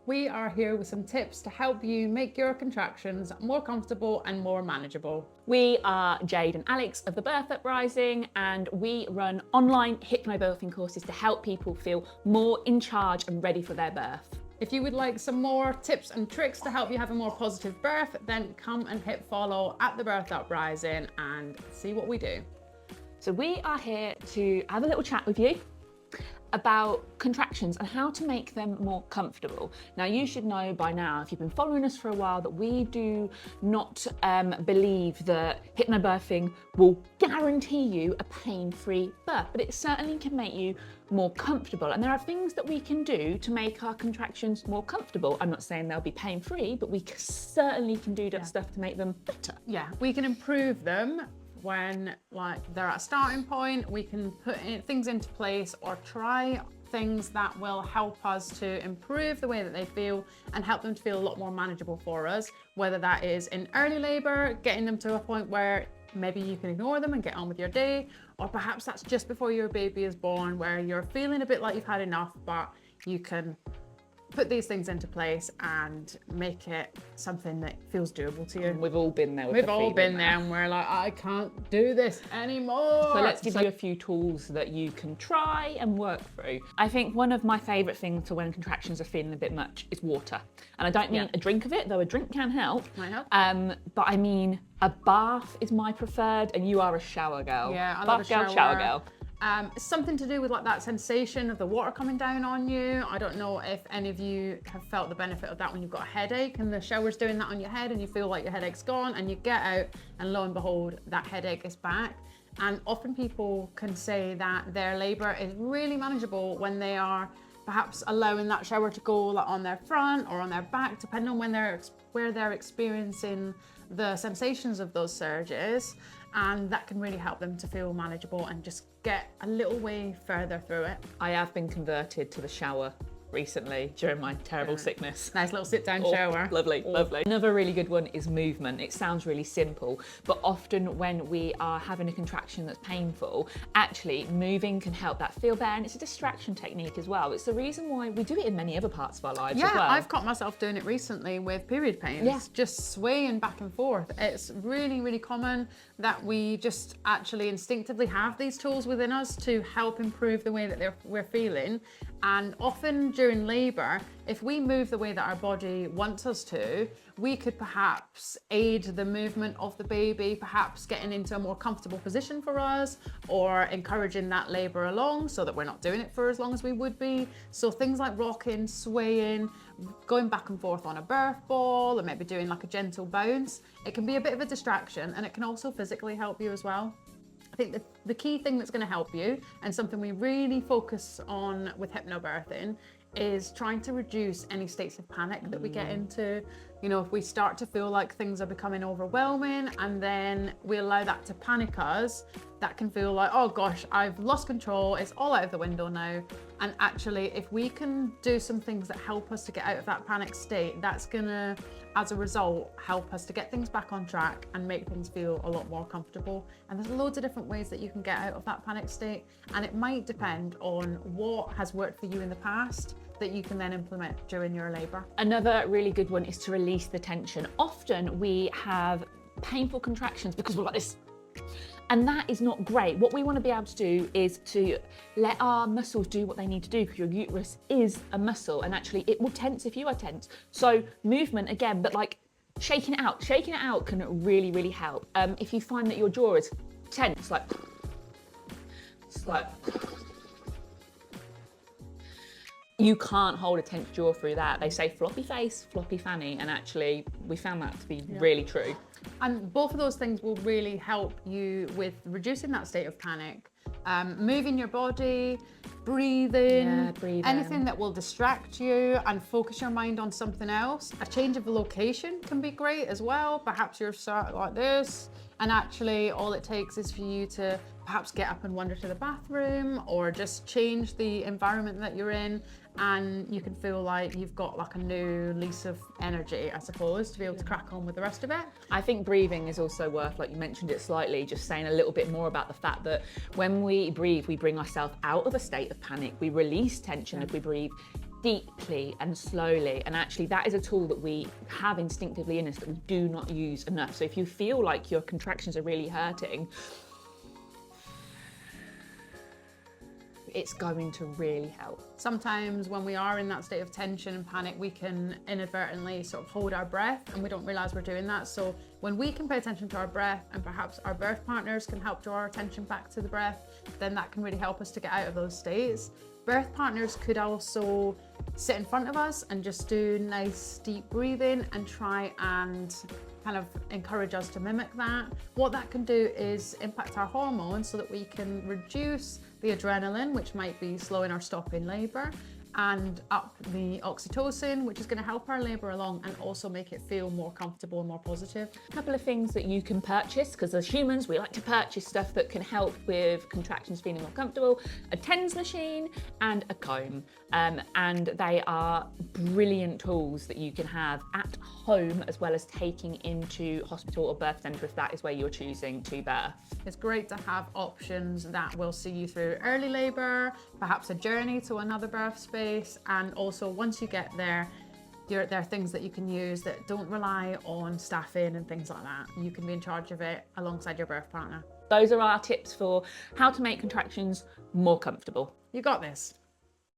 we are here with some tips to help you make your contractions more comfortable and more manageable. We are Jade and Alex of the Birth Uprising, and we run online hypnobirthing courses to help people feel more in charge and ready for their birth. If you would like some more tips and tricks to help you have a more positive birth, then come and hit follow at the Birth Uprising and see what we do. So we are here to have a little chat with you about contractions and how to make them more comfortable. Now, you should know by now, if you've been following us for a while, that we do not believe that hypnobirthing will guarantee you a pain-free birth, but it certainly can make you more comfortable. And there are things that we can do to make our contractions more comfortable. I'm not saying they'll be pain-free, but we certainly can do that stuff to make them better. Yeah, we can improve them when they're at a starting point. We can put things into place or try things that will help us to improve the way that they feel and help them to feel a lot more manageable for us, whether that is in early labor, getting them to a point where maybe you can ignore them and get on with your day, or perhaps that's just before your baby is born where you're feeling a bit like you've had enough, but you can put these things into place and make it something that feels doable to you. We've all been there. We've all been there and we're like, I can't do this anymore. So let's give you a few tools that you can try and work through. I think one of my favourite things for when contractions are feeling a bit much is water. And I don't mean a drink of it, though a drink can help. Might help. But I mean, a bath is my preferred, and you are a shower girl. Yeah, I love a shower. Shower girl. It's something to do with that sensation of the water coming down on you. I don't know if any of you have felt the benefit of that when you've got a headache and the shower's doing that on your head and you feel like your headache's gone, and you get out and lo and behold, that headache is back. And often people can say that their labour is really manageable when they are perhaps allowing that shower to go on their front or on their back, depending on where they're experiencing the sensations of those surges. And that can really help them to feel manageable and just get a little way further through it. I have been converted to the shower recently during my terrible sickness. Nice little sit-down shower. Lovely, lovely. Another really good one is movement. It sounds really simple, but often when we are having a contraction that's painful, actually moving can help that feel better, and it's a distraction technique as well. It's the reason why we do it in many other parts of our lives as well. Yeah, I've caught myself doing it recently with period pains, just swaying back and forth. It's really, really common that we just actually instinctively have these tools within us to help improve the way that we're feeling. And often during labour, if we move the way that our body wants us to, we could perhaps aid the movement of the baby, perhaps getting into a more comfortable position for us, or encouraging that labour along so that we're not doing it for as long as we would be. So things like rocking, swaying, going back and forth on a birth ball, or maybe doing like a gentle bounce, it can be a bit of a distraction, and it can also physically help you as well. I think the key thing that's going to help you, and something we really focus on with hypnobirthing, is trying to reduce any states of panic that we get into. You know, if we start to feel like things are becoming overwhelming and then we allow that to panic us, that can feel like, oh gosh, I've lost control, it's all out of the window now. And actually, if we can do some things that help us to get out of that panic state, that's gonna, as a result, help us to get things back on track and make things feel a lot more comfortable. And there's loads of different ways that you can get out of that panic state, and it might depend on what has worked for you in the past that you can then implement during your labour. Another really good one is to release the tension. Often we have painful contractions because we're like this, and that is not great. What we want to be able to do is to let our muscles do what they need to do, because your uterus is a muscle, and actually it will tense if you are tense. So movement again, but like shaking it out can really, really help. If you find that your jaw is tense, it's like you can't hold a tense jaw through that. They say floppy face, floppy fanny, and actually we found that to be really true. And both of those things will really help you with reducing that state of panic. Moving your body, breathing, anything that will distract you and focus your mind on something else. A change of location can be great as well. Perhaps you're sat like this, and actually all it takes is for you to perhaps get up and wander to the bathroom, or just change the environment that you're in, and you can feel like you've got like a new lease of energy, I suppose, to be able to crack on with the rest of it. I think breathing is also worth, like you mentioned it slightly, just saying a little bit more about the fact that when we breathe, we bring ourselves out of a state of panic. We release tension if we breathe deeply and slowly, and actually that is a tool that we have instinctively in us that we do not use enough. So if you feel like your contractions are really hurting, it's going to really help. Sometimes when we are in that state of tension and panic, we can inadvertently sort of hold our breath and we don't realize we're doing that. So when we can pay attention to our breath, and perhaps our birth partners can help draw our attention back to the breath, then that can really help us to get out of those states. Birth partners could also sit in front of us and just do nice deep breathing and try and kind of encourage us to mimic that. What that can do is impact our hormones so that we can reduce the adrenaline, which might be slowing or stopping labour, and up the oxytocin, which is going to help our labour along and also make it feel more comfortable and more positive. A couple of things that you can purchase, because as humans we like to purchase stuff that can help with contractions feeling more comfortable: a TENS machine and a comb, and they are brilliant tools that you can have at home as well as taking into hospital or birth centre if that is where you're choosing to birth. It's great to have options that will see you through early labour, perhaps a journey to another birth space, and also once you get there, there are things that you can use that don't rely on staffing and things like that. You can be in charge of it alongside your birth partner. Those are our tips for how to make contractions more comfortable. You got this.